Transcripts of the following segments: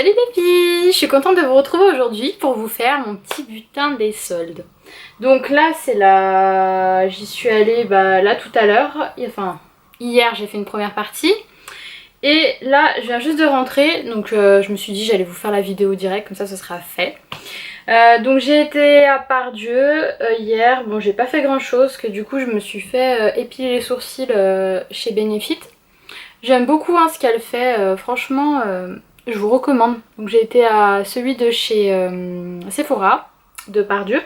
Salut les filles, je suis contente de vous retrouver aujourd'hui pour vous faire mon petit bulletin des soldes. Donc là c'est la... J'y suis allée là tout à l'heure, enfin hier j'ai fait une première partie. Et là je viens juste de rentrer, donc je me suis dit j'allais vous faire la vidéo direct, comme ça ce sera fait. Donc j'ai été à Pardieu hier, bon j'ai pas fait grand chose, que du coup je me suis fait épiler les sourcils chez Benefit. J'aime beaucoup ce qu'elle fait, franchement je vous recommande. Donc j'ai été à celui de chez Sephora de Pardieu.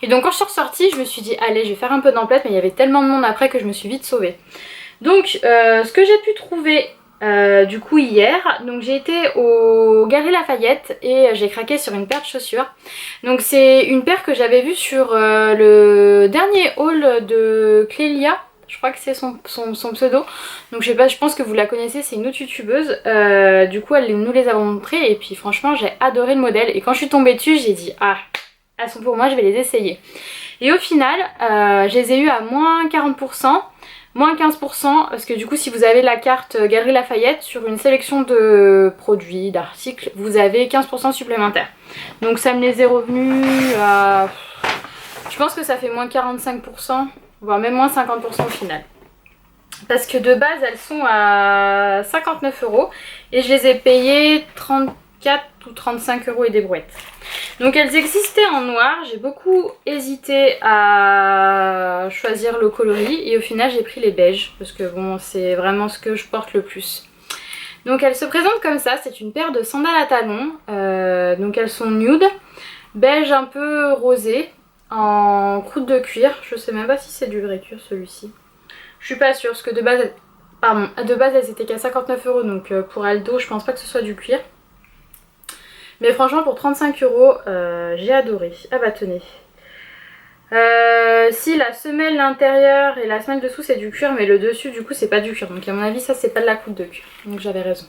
Et donc quand je suis ressortie je me suis dit allez je vais faire un peu d'emplette, mais il y avait tellement de monde après que je me suis vite sauvée. Donc ce que j'ai pu trouver du coup hier, donc j'ai été au Galeries Lafayette et j'ai craqué sur une paire de chaussures. Donc c'est une paire que j'avais vue sur le dernier haul de Clélia. Je crois que c'est son pseudo. Donc je sais pas, je pense que vous la connaissez, c'est une autre youtubeuse. Du coup elle nous les a montrées et puis franchement j'ai adoré le modèle. Et quand je suis tombée dessus j'ai dit ah, elles sont pour moi, je vais les essayer. Et au final je les ai eues à moins 40%. Moins 15% parce que du coup si vous avez la carte Galeries Lafayette sur une sélection de produits, d'articles, vous avez 15% supplémentaire. Donc ça me les est revenu à... Je pense que ça fait moins 45%, voire même moins 50% au final. Parce que de base elles sont à 59 € et je les ai payées 34 ou 35 € et des brouettes. Donc elles existaient en noir, j'ai beaucoup hésité à choisir le coloris et au final j'ai pris les beiges parce que bon c'est vraiment ce que je porte le plus. Donc elles se présentent comme ça, c'est une paire de sandales à talons, donc elles sont nude, beige un peu rosé, en croûte de cuir, je sais même pas si c'est du vrai cuir celui-ci. Je suis pas sûre parce que de base, elles étaient qu'à 59 € donc pour Aldo je pense pas que ce soit du cuir. Mais franchement pour 35 €, j'ai adoré. Ah bah tenez. Si la semelle l'intérieur et la semelle dessous c'est du cuir, mais le dessus du coup c'est pas du cuir. Donc à mon avis ça c'est pas de la croûte de cuir. Donc j'avais raison.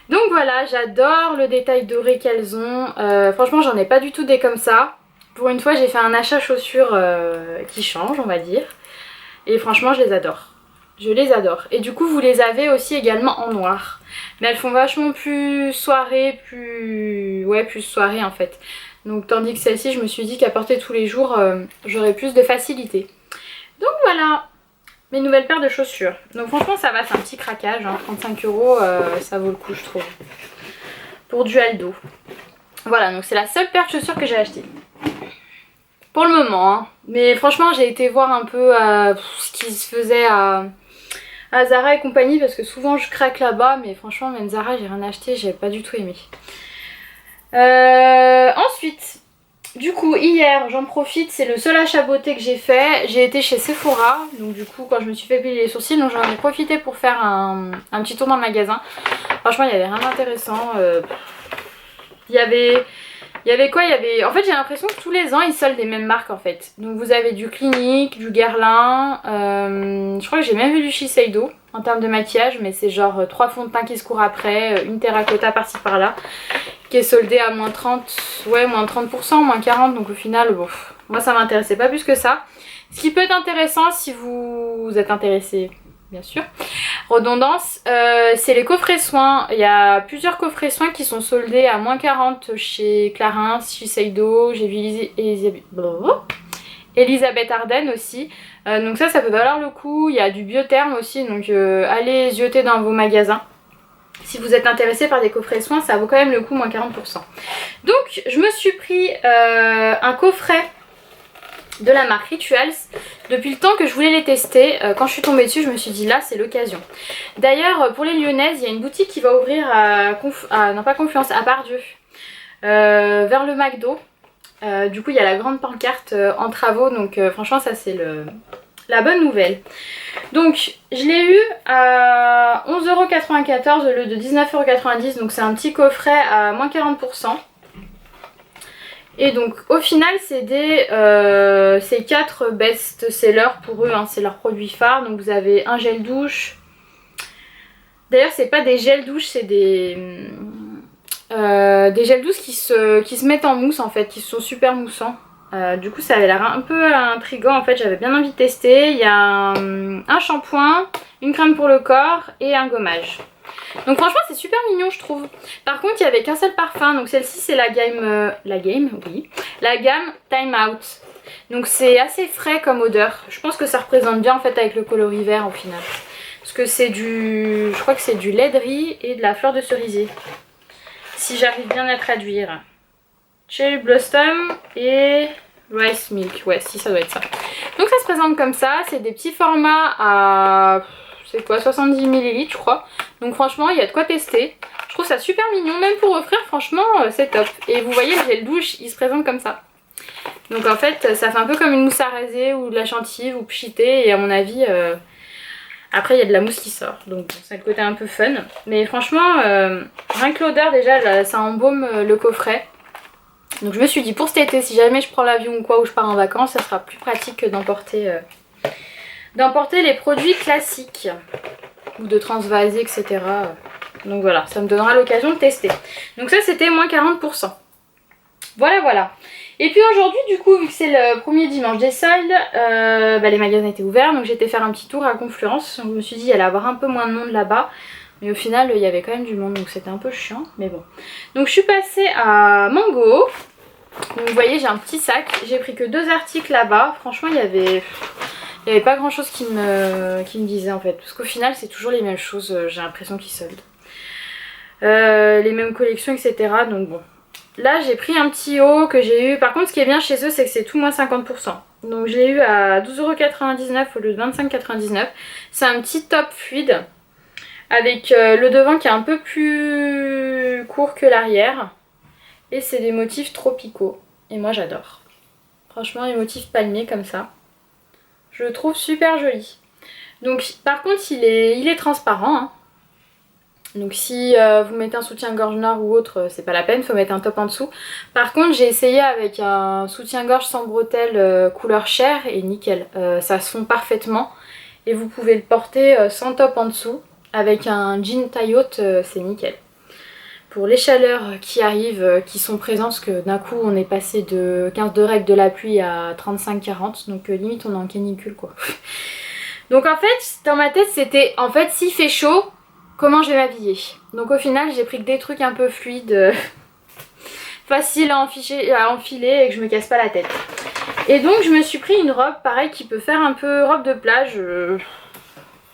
Donc voilà, j'adore le détail doré qu'elles ont. Franchement j'en ai pas du tout des comme ça. Pour une fois j'ai fait un achat chaussures qui change on va dire. Et franchement je les adore. Je les adore. Et du coup vous les avez aussi également en noir. Mais elles font vachement plus soirée, plus soirée en fait. Donc tandis que celle-ci je me suis dit qu'à porter tous les jours j'aurais plus de facilité. Donc voilà mes nouvelles paires de chaussures. Donc franchement ça va, c'est un petit craquage, 35 €, ça vaut le coup je trouve. Pour du Aldo. Voilà, donc c'est la seule paire de chaussures que j'ai achetée. Pour le moment, mais franchement j'ai été voir un peu ce qui se faisait à Zara et compagnie parce que souvent je craque là-bas, mais franchement même Zara j'ai rien acheté, j'ai pas du tout aimé. Ensuite, du coup hier j'en profite, c'est le seul achat beauté que j'ai fait. J'ai été chez Sephora, donc du coup quand je me suis fait piler les sourcils, donc j'en ai profité pour faire un petit tour dans le magasin. Franchement il y avait rien d'intéressant. Il y avait quoi? En fait j'ai l'impression que tous les ans ils soldent les mêmes marques en fait. Donc vous avez du Clinique, du Guerlain, je crois que j'ai même vu du Shiseido en termes de maquillage, mais c'est genre 3 fonds de teint qui se courent après, une terracotta par-ci par-là, qui est soldée à moins 30, ouais moins 30%, moins 40%, donc au final bon, moi ça m'intéressait pas plus que ça. Ce qui peut être intéressant si vous êtes intéressé, bien sûr, redondance, c'est les coffrets soins. Il y a plusieurs coffrets soins qui sont soldés à moins 40 chez Clarins, Shiseido, j'ai vu Elisabeth Arden aussi. Donc ça peut valoir le coup. Il y a du Biotherm aussi, donc allez zioter dans vos magasins. Si vous êtes intéressé par des coffrets soins, ça vaut quand même le coup, moins 40%. Donc je me suis pris un coffret de la marque Rituals depuis le temps que je voulais les tester. Quand je suis tombée dessus je me suis dit là c'est l'occasion. D'ailleurs pour les Lyonnaises il y a une boutique qui va ouvrir non pas Confluence, à Pardieu, vers le McDo. Du coup il y a la grande pancarte en travaux, donc franchement ça c'est la bonne nouvelle. Donc je l'ai eu à 11,94 € au lieu de 19,90 €, donc c'est un petit coffret à moins 40%. Et donc au final c'est c'est 4 best-sellers pour eux, c'est leur produit phare. Donc vous avez un gel douche. D'ailleurs c'est pas des gels douche, c'est des gels douches qui se mettent en mousse en fait, qui sont super moussants. Du coup ça avait l'air un peu intriguant en fait, j'avais bien envie de tester. Il y a un shampoing, une crème pour le corps et un gommage. Donc franchement c'est super mignon je trouve. Par contre il y avait qu'un seul parfum, donc celle-ci c'est la gamme, la gamme Time Out. Donc c'est assez frais comme odeur. Je pense que ça représente bien en fait avec le coloris vert au final. Parce que c'est du, je crois que c'est du lait de riz et de la fleur de cerisier. Si j'arrive bien à traduire. Cherry Blossom et Rice Milk. Ouais, si ça doit être ça. Donc ça se présente comme ça. C'est des petits formats à... c'est quoi, 70 ml je crois. Donc franchement il y a de quoi tester. Je trouve ça super mignon. Même pour offrir franchement c'est top. Et vous voyez le gel douche il se présente comme ça. Donc en fait ça fait un peu comme une mousse à raser ou de la chantilly ou pchité. Et à mon avis après il y a de la mousse qui sort. Donc bon, c'est le côté un peu fun. Mais franchement rien que l'odeur déjà là, ça embaume le coffret. Donc je me suis dit pour cet été si jamais je prends l'avion ou quoi ou je pars en vacances ça sera plus pratique que d'emporter les produits classiques. Ou de transvaser etc. Donc voilà, ça me donnera l'occasion de tester. Donc ça c'était moins 40%. Voilà. Et puis aujourd'hui du coup vu que c'est le premier dimanche des soldes, les magasins étaient ouverts. Donc j'ai été faire un petit tour à Confluence. Donc, je me suis dit il allait avoir un peu moins de monde là-bas. Mais au final il y avait quand même du monde donc c'était un peu chiant. Mais bon. Donc je suis passée à Mango. Donc vous voyez j'ai un petit sac. J'ai pris que 2 articles là-bas. Franchement il y avait pas grand chose qui me disait en fait. Parce qu'au final c'est toujours les mêmes choses, j'ai l'impression qu'ils soldent. Les mêmes collections etc. Donc bon. Là j'ai pris un petit haut que j'ai eu. Par contre ce qui est bien chez eux c'est que c'est tout moins 50%. Donc je l'ai eu à 12,99€ au lieu de 25,99€. C'est un petit top fluide. Avec le devant qui est un peu plus court que l'arrière. Et c'est des motifs tropicaux. Et moi j'adore. Franchement les motifs palmiers comme ça. Je le trouve super joli. Donc par contre il est transparent. Hein. Donc si vous mettez un soutien-gorge noir ou autre, c'est pas la peine, faut mettre un top en dessous. Par contre j'ai essayé avec un soutien-gorge sans bretelles couleur chair et nickel. Ça se fond parfaitement. Et vous pouvez le porter sans top en dessous. Avec un jean taille haute, c'est nickel. Pour les chaleurs qui arrivent, qui sont présentes, parce que d'un coup on est passé de 15 degrés de la pluie à 35-40, donc limite on est en canicule quoi. Donc en fait dans ma tête c'était en fait s'il fait chaud, comment je vais m'habiller. Donc au final j'ai pris que des trucs un peu fluides, faciles à enfiler et que je me casse pas la tête. Et donc je me suis pris une robe pareil qui peut faire un peu robe de plage.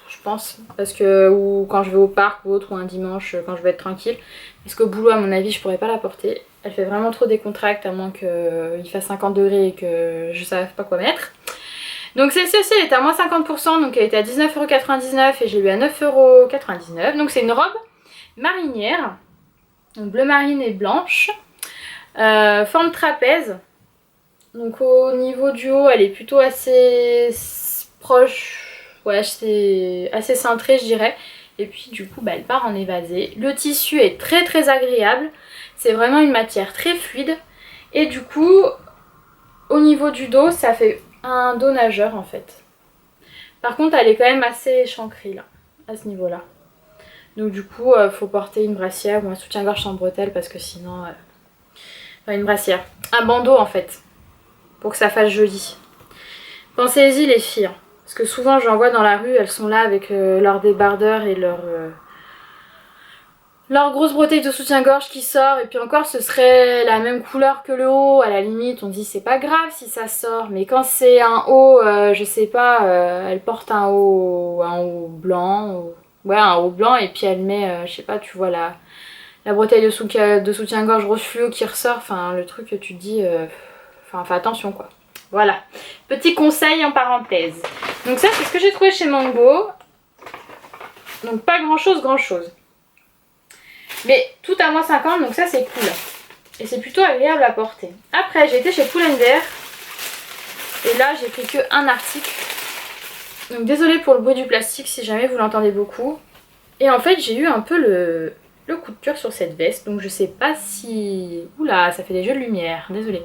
Je pense, parce que ou quand je vais au parc ou autre, ou un dimanche quand je vais être tranquille, parce qu'au boulot à mon avis je pourrais pas la porter, elle fait vraiment trop décontracte à moins qu'il fasse 50 degrés et que je sache pas quoi mettre. Donc celle-ci aussi elle était à moins 50%, donc elle était à 19,99€ et j'ai eu à 9,99€. Donc c'est une robe marinière, donc bleu marine et blanche, forme trapèze. Donc au niveau du haut elle est plutôt assez proche. Ouais, c'est assez cintré je dirais. Et puis du coup elle part en évasé. Le tissu est très agréable. C'est vraiment une matière très fluide. Et du coup au niveau du dos ça fait un dos nageur en fait. Par contre elle est quand même assez échancrée là, à ce niveau là. Donc du coup faut porter une brassière ou un soutien-gorge sans bretelles parce que sinon... Enfin une brassière. Un bandeau en fait. Pour que ça fasse joli. Pensez-y les filles. Parce que souvent j'en vois dans la rue, elles sont là avec leur débardeur et leur grosse bretelle de soutien-gorge qui sort. Et puis encore ce serait la même couleur que le haut. À la limite on dit c'est pas grave si ça sort. Mais quand c'est un haut, je sais pas, elle porte un haut blanc. Ouais un haut blanc et puis elle met, je sais pas, tu vois la bretelle de soutien-gorge rose fluo qui ressort. Enfin le truc tu te dis, enfin fais attention quoi. Voilà, petit conseil en parenthèse. Donc ça c'est ce que j'ai trouvé chez Mango. Donc pas grand chose. Mais tout à moins 50, donc ça c'est cool. Et c'est plutôt agréable à porter. Après j'ai été chez Pull&Bear. Et là j'ai pris que un article. Donc désolée pour le bruit du plastique si jamais vous l'entendez beaucoup. Et en fait j'ai eu un peu le coup de cœur sur cette veste. Donc je sais pas si... Oula, ça fait des jeux de lumière, désolée.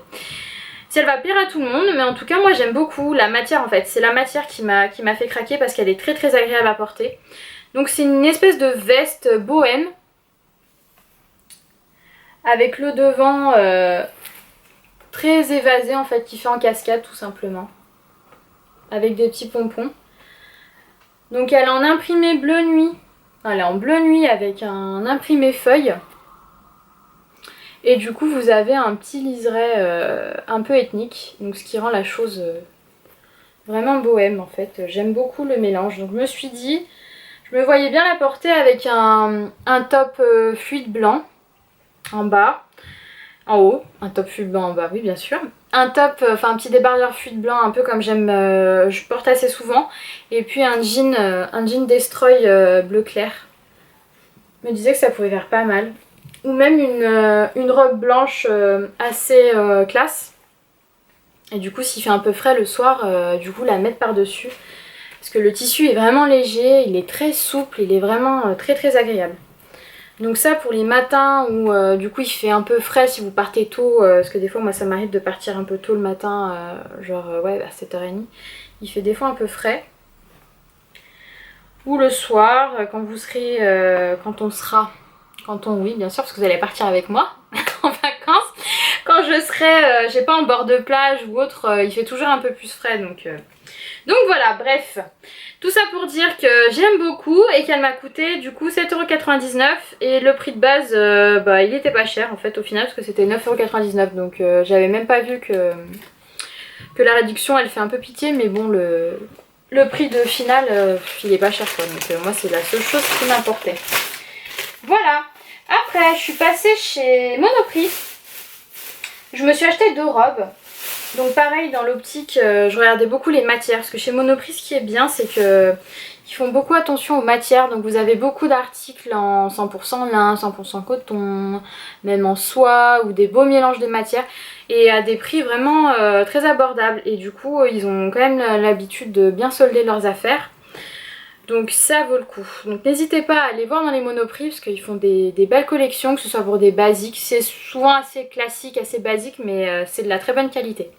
Si elle va plaire à tout le monde, mais en tout cas moi j'aime beaucoup la matière en fait. C'est la matière qui m'a fait craquer parce qu'elle est très agréable à porter. Donc c'est une espèce de veste bohème. Avec le devant très évasé en fait, qui fait en cascade tout simplement. Avec des petits pompons. Donc elle est en imprimé bleu nuit. Elle est en bleu nuit avec un imprimé feuille. Et du coup vous avez un petit liseré un peu ethnique, donc ce qui rend la chose vraiment bohème en fait. J'aime beaucoup le mélange, donc je me suis dit, je me voyais bien la porter avec un top fluide blanc en bas, en haut, un top fluide blanc en bas, oui bien sûr. Un top, enfin un petit débardeur fluide blanc un peu comme j'aime, je porte assez souvent. Et puis un jean Destroy bleu clair. Je me disais que ça pouvait faire pas mal. Ou même une robe blanche assez classe. Et du coup s'il fait un peu frais le soir, du coup la mettre par dessus. Parce que le tissu est vraiment léger, il est très souple, il est vraiment très très agréable. Donc ça pour les matins où du coup il fait un peu frais si vous partez tôt. Parce que des fois moi ça m'arrive de partir un peu tôt le matin, genre ouais à 7h30. Il fait des fois un peu frais. Ou le soir quand vous serez, oui bien sûr parce que vous allez partir avec moi en vacances. Quand je serai, je sais pas, en bord de plage ou autre, il fait toujours un peu plus frais donc voilà, bref. Tout ça pour dire que j'aime beaucoup et qu'elle m'a coûté du coup 7,99€ et le prix de base, bah il était pas cher en fait au final parce que c'était 9,99€ donc j'avais même pas vu que la réduction elle fait un peu pitié mais bon le prix de finale il est pas cher quoi donc moi c'est la seule chose qui m'importait. Voilà. Après je suis passée chez Monoprix. Je me suis acheté 2 robes. Donc pareil dans l'optique, je regardais beaucoup les matières. Parce que chez Monoprix ce qui est bien c'est que ils font beaucoup attention aux matières. Donc vous avez beaucoup d'articles en 100% lin, 100% coton, même en soie ou des beaux mélanges de matières. Et à des prix vraiment très abordables. Et du coup ils ont quand même l'habitude de bien solder leurs affaires. Donc ça vaut le coup. Donc n'hésitez pas à aller voir dans les Monoprix parce qu'ils font des belles collections, que ce soit pour des basiques. C'est souvent assez classique, assez basique, mais c'est de la très bonne qualité.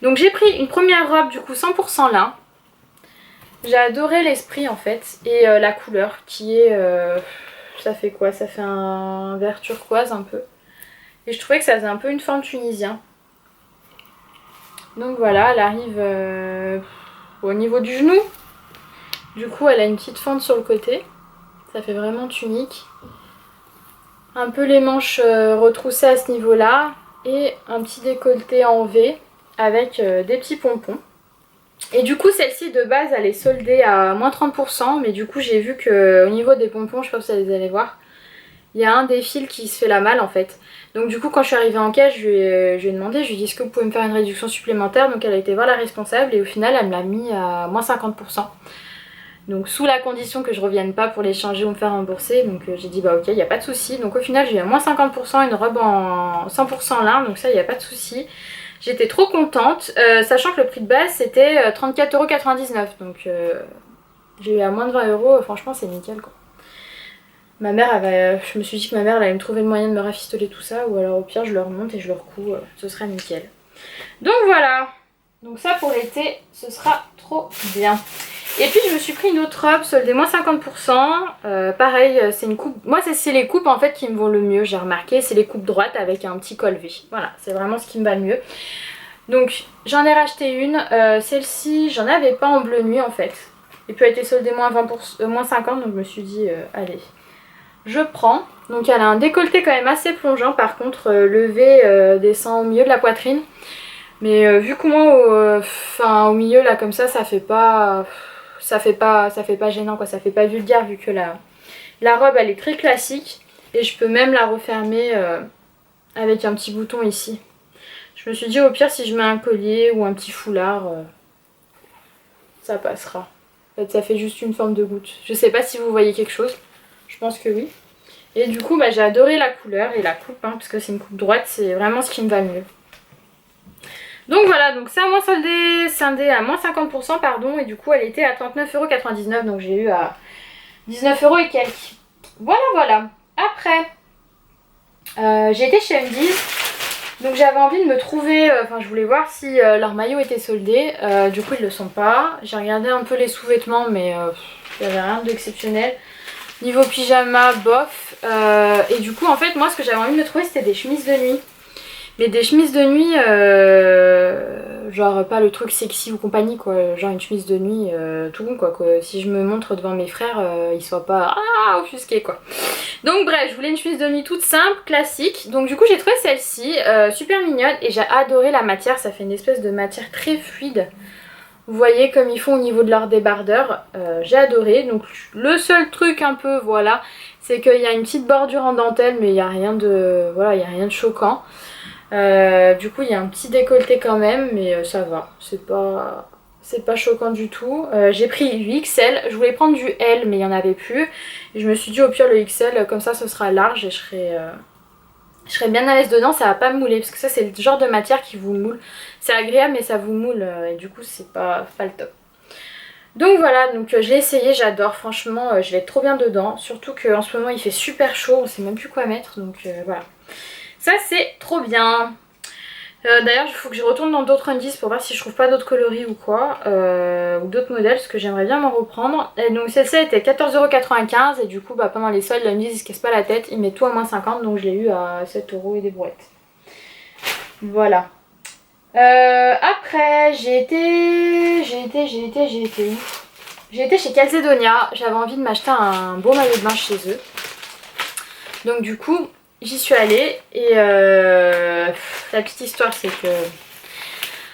Donc j'ai pris une première robe du coup 100% lin. J'ai adoré l'esprit en fait et la couleur qui est... ça fait quoi? Ça fait un vert turquoise un peu. Et je trouvais que ça faisait un peu une forme tunisien. Donc voilà, elle arrive au niveau du genou. Du coup elle a une petite fente sur le côté. Ça fait vraiment tunique. Un peu les manches retroussées à ce niveau-là. Et un petit décolleté en V avec des petits pompons. Et du coup celle-ci de base elle est soldée à moins 30%. Mais du coup j'ai vu qu'au niveau des pompons, je sais pas si vous allez voir, il y a un des fils qui se fait la malle en fait. Donc du coup quand je suis arrivée en caisse, je lui ai demandé, je lui ai dit est-ce que vous pouvez me faire une réduction supplémentaire. Donc elle a été voir la responsable et au final elle me l'a mis à moins 50%. Donc sous la condition que je revienne pas pour les changer ou me faire rembourser. Donc j'ai dit bah ok, il n'y a pas de souci. Donc au final j'ai eu à moins 50% une robe en 100% lin. Donc ça il n'y a pas de souci. J'étais trop contente. Sachant que le prix de base c'était 34,99€. Donc j'ai eu à moins de 20€. Franchement c'est nickel quoi. Ma mère avait... Je me suis dit que ma mère elle allait me trouver le moyen de me rafistoler tout ça. Ou alors au pire je le remonte et je le recoue. Ce serait nickel. Donc voilà. Donc ça pour l'été ce sera trop bien. Et puis je me suis pris une autre robe soldée moins 50%. Pareil, c'est une coupe. Moi c'est les coupes en fait qui me vont le mieux, j'ai remarqué. C'est les coupes droites avec un petit col V. Voilà, c'est vraiment ce qui me va le mieux. Donc j'en ai racheté une. Celle-ci, j'en avais pas en bleu nuit en fait. Et puis elle a été soldée moins 20%, moins 50%. Donc je me suis dit, allez, je prends. Donc elle a un décolleté quand même assez plongeant. Par contre, le V descend au milieu de la poitrine. Mais vu que moi, au milieu là comme ça fait pas... Ça fait pas gênant quoi, ça fait pas vulgaire vu que la robe elle est très classique et je peux même la refermer avec un petit bouton ici. Je me suis dit au pire si je mets un collier ou un petit foulard, ça passera. En fait ça fait juste une forme de goutte. Je sais pas si vous voyez quelque chose, je pense que oui. Et du coup bah, j'ai adoré la couleur et la coupe hein, parce que c'est une coupe droite, c'est vraiment ce qui me va le mieux. Donc voilà, donc c'est à moins scindé à moins 50% pardon, et du coup elle était à 39,99€, donc j'ai eu à 19€ et quelques. Voilà. Après, j'ai été chez MD's, donc j'avais envie de me trouver, je voulais voir si leurs maillots étaient soldés, du coup ils le sont pas. J'ai regardé un peu les sous-vêtements, mais il n'y avait rien d'exceptionnel. Niveau pyjama, bof, et du coup en fait moi ce que j'avais envie de me trouver c'était des chemises de nuit. Mais des chemises de nuit, genre pas le truc sexy ou compagnie quoi, genre une chemise de nuit tout bon quoi, que si je me montre devant mes frères, ils soient pas offusqués quoi. Donc bref, je voulais une chemise de nuit toute simple, classique. Donc du coup j'ai trouvé celle-ci, super mignonne et j'ai adoré la matière, ça fait une espèce de matière très fluide. Vous voyez comme ils font au niveau de leur débardeur, j'ai adoré. Donc le seul truc un peu, voilà, c'est qu'il y a une petite bordure en dentelle mais il n'y a rien de, voilà, il y a rien de choquant. Du coup il y a un petit décolleté quand même mais ça va, c'est pas choquant du tout. J'ai pris du XL, je voulais prendre du L mais il n'y en avait plus. Et je me suis dit au pire le XL comme ça ce sera large et je serai bien à l'aise dedans, ça va pas me mouler parce que ça c'est le genre de matière qui vous moule. C'est agréable mais ça vous moule et du coup c'est pas le top. Donc voilà, donc je l'ai essayé, j'adore, franchement je vais être trop bien dedans. Surtout qu'en ce moment il fait super chaud, on sait même plus quoi mettre donc voilà. Ça c'est trop bien. D'ailleurs il faut que je retourne dans d'autres indices pour voir si je trouve pas d'autres coloris ou quoi, ou d'autres modèles parce que j'aimerais bien m'en reprendre. Et donc celle-ci était 14,95€ et du coup bah, pendant les soldes l'indice il se casse pas la tête, il met tout à moins 50 donc je l'ai eu à 7€ et des brouettes. Voilà. Après j'ai été chez Calzedonia, j'avais envie de m'acheter un beau maillot de bain chez eux. Donc du coup j'y suis allée et la petite histoire c'est que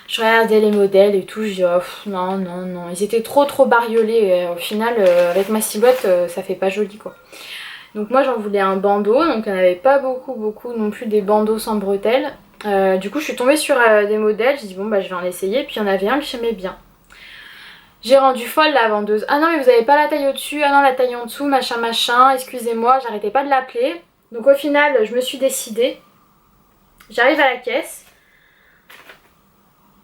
je regardais les modèles et tout, je dis oh, non, ils étaient trop bariolés et au final avec ma silhouette ça fait pas joli quoi. Donc moi j'en voulais un bandeau, donc il n'y en avait pas beaucoup non plus des bandeaux sans bretelles. Du coup je suis tombée sur des modèles, j'ai dit bon bah je vais en essayer, puis il y en avait un que j'aimais bien. J'ai rendu folle la vendeuse. Ah non mais vous avez pas la taille au-dessus, ah non la taille en dessous, machin, excusez-moi, j'arrêtais pas de l'appeler. Donc au final je me suis décidée, j'arrive à la caisse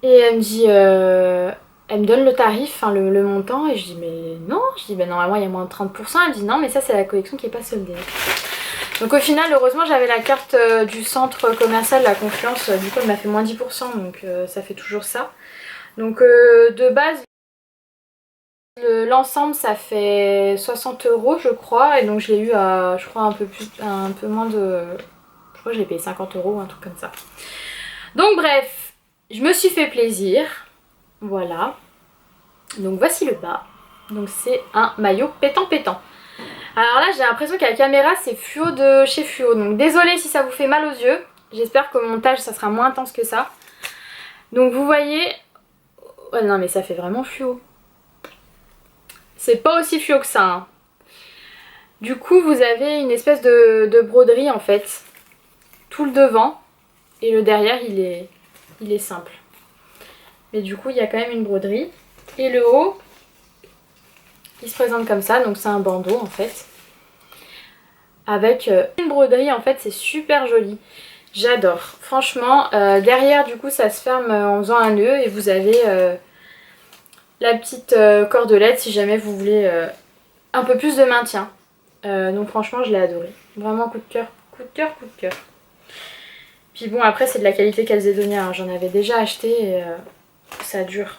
et elle me dit, elle me donne le tarif, enfin le montant et je dis mais non, je dis bah normalement il y a moins de 30%, elle me dit non mais ça c'est la collection qui est pas soldée. Donc au final heureusement j'avais la carte du centre commercial La Confiance, du coup elle m'a fait moins 10% donc ça fait toujours ça. Donc de base l'ensemble ça fait 60€ je crois et donc je l'ai eu à je crois un peu moins de... Je crois que je l'ai payé 50€ un truc comme ça. Donc bref, je me suis fait plaisir, voilà. Donc voici le bas. Donc c'est un maillot pétant. Alors là j'ai l'impression qu'à la caméra c'est fluo de chez Fluo. Donc désolée si ça vous fait mal aux yeux. J'espère qu'au montage ça sera moins intense que ça. Donc vous voyez... Oh non mais ça fait vraiment fluo. C'est pas aussi fluo que ça. Hein. Du coup vous avez une espèce de broderie en fait. Tout le devant. Et le derrière il est simple. Mais du coup il y a quand même une broderie. Et le haut, il se présente comme ça. Donc c'est un bandeau en fait. Avec une broderie en fait, c'est super joli. J'adore. Franchement, derrière du coup ça se ferme en faisant un nœud. Et vous avez la petite cordelette si jamais vous voulez un peu plus de maintien. Donc franchement je l'ai adoré. Vraiment coup de cœur. Puis bon après c'est de la qualité Calzedonia. Hein. J'en avais déjà acheté et ça dure.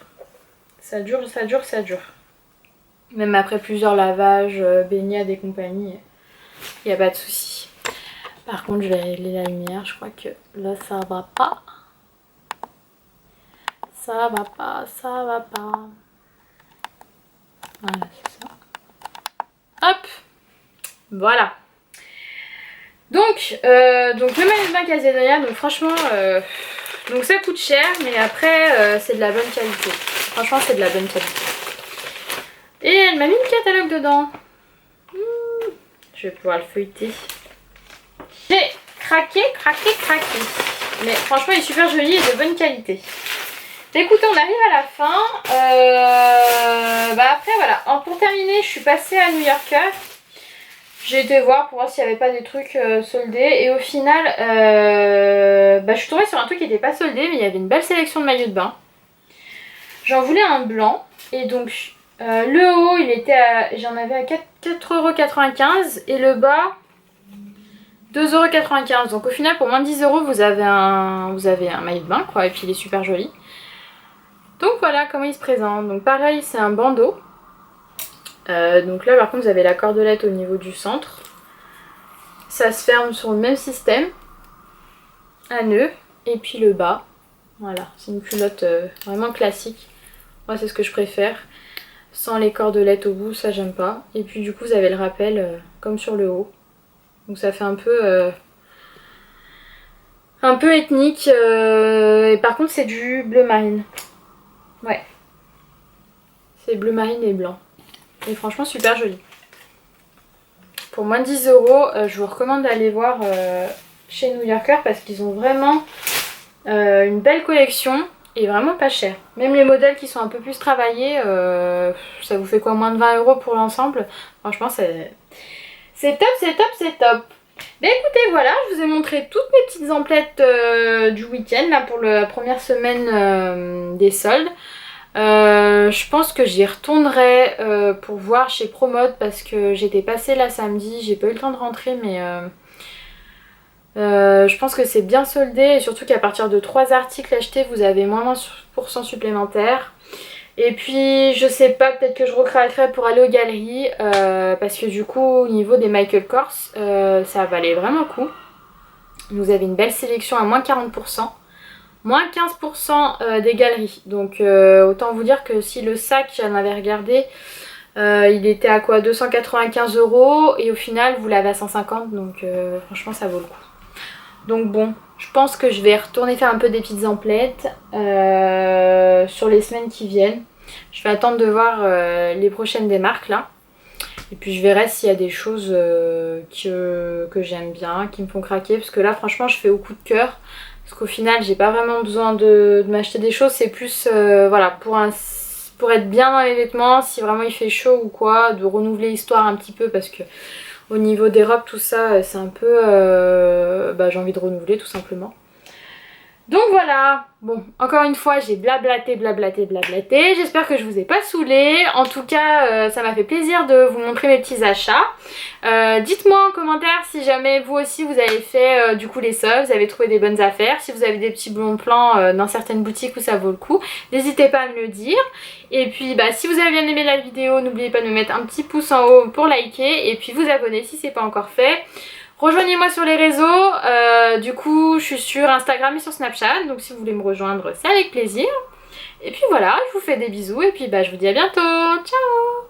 Ça dure. Même après plusieurs lavages, baignades et compagnie, il n'y a pas de souci. Par contre je vais régler la lumière, je crois que là ça va pas. Ça va pas. Voilà c'est ça. Hop. Voilà. Donc le maillot de bain Calzedonia, donc franchement donc ça coûte cher mais après c'est de la bonne qualité. Franchement c'est de la bonne qualité. Et elle m'a mis le catalogue dedans. Je vais pouvoir le feuilleter. J'ai craqué. Mais franchement il est super joli et de bonne qualité. Écoutez, on arrive à la fin. Après voilà, pour terminer je suis passée à New Yorker. J'ai été voir pour voir s'il n'y avait pas des trucs soldés. Et au final je suis tombée sur un truc qui n'était pas soldé. Mais il y avait une belle sélection de maillots de bain. J'en voulais un blanc. Et donc le haut il était à... J'en avais à 4,95€ et le bas 2,95€. Donc au final pour moins de 10€ vous avez un maillot de bain quoi. Et puis il est super joli. Donc voilà comment il se présente. Donc pareil c'est un bandeau. Donc là par contre vous avez la cordelette au niveau du centre. Ça se ferme sur le même système. Un nœud. et puis le bas. Voilà, c'est une culotte vraiment classique. Moi c'est ce que je préfère. Sans les cordelettes au bout, ça j'aime pas. Et puis du coup vous avez le rappel comme sur le haut. Donc ça fait un peu ethnique. Et par contre c'est du bleu marine. Ouais. C'est bleu marine et blanc. Et franchement super joli. Pour moins de 10 €, je vous recommande d'aller voir chez New Yorker parce qu'ils ont vraiment une belle collection et vraiment pas cher. Même les modèles qui sont un peu plus travaillés, ça vous fait quoi, moins de 20 € pour l'ensemble. Franchement c'est top, c'est top, c'est top. Mais écoutez, voilà, je vous ai montré toutes mes petites emplettes du week-end là pour la première semaine des soldes. Je pense que j'y retournerai pour voir chez Promode parce que j'étais passée là samedi, j'ai pas eu le temps de rentrer mais je pense que c'est bien soldé et surtout qu'à partir de 3 articles achetés vous avez moins 20% supplémentaire. Et puis je sais pas, peut-être que je recraquerai pour aller aux galeries parce que du coup au niveau des Michael Kors ça valait vraiment le coup. Vous avez une belle sélection à moins 40%. Moins 15% des galeries. Donc autant vous dire que si le sac, j'en avais regardé, il était à quoi, 295 € et au final vous l'avez à 150, donc franchement ça vaut le coup. Donc bon, je pense que je vais retourner faire un peu des petites emplettes sur les semaines qui viennent. Je vais attendre de voir les prochaines des marques là. Et puis je verrai s'il y a des choses que j'aime bien, qui me font craquer. Parce que là franchement je fais au coup de cœur. Parce qu'au final j'ai pas vraiment besoin de m'acheter des choses. C'est plus voilà, pour être bien dans les vêtements, si vraiment il fait chaud ou quoi. De renouveler l'histoire un petit peu parce que au niveau des robes tout ça c'est un peu... j'ai envie de renouveler tout simplement. Donc voilà, bon, encore une fois j'ai blablaté. J'espère que je vous ai pas saoulé. En tout cas ça m'a fait plaisir de vous montrer mes petits achats. Dites-moi en commentaire si jamais vous aussi vous avez fait du coup les soldes, vous avez trouvé des bonnes affaires, si vous avez des petits bons plans dans certaines boutiques où ça vaut le coup. N'hésitez pas à me le dire. Et puis si vous avez bien aimé la vidéo, n'oubliez pas de me mettre un petit pouce en haut pour liker et puis vous abonner si c'est pas encore fait. Rejoignez-moi sur les réseaux, du coup je suis sur Instagram et sur Snapchat, donc si vous voulez me rejoindre c'est avec plaisir. Et puis voilà, je vous fais des bisous et puis je vous dis à bientôt, ciao!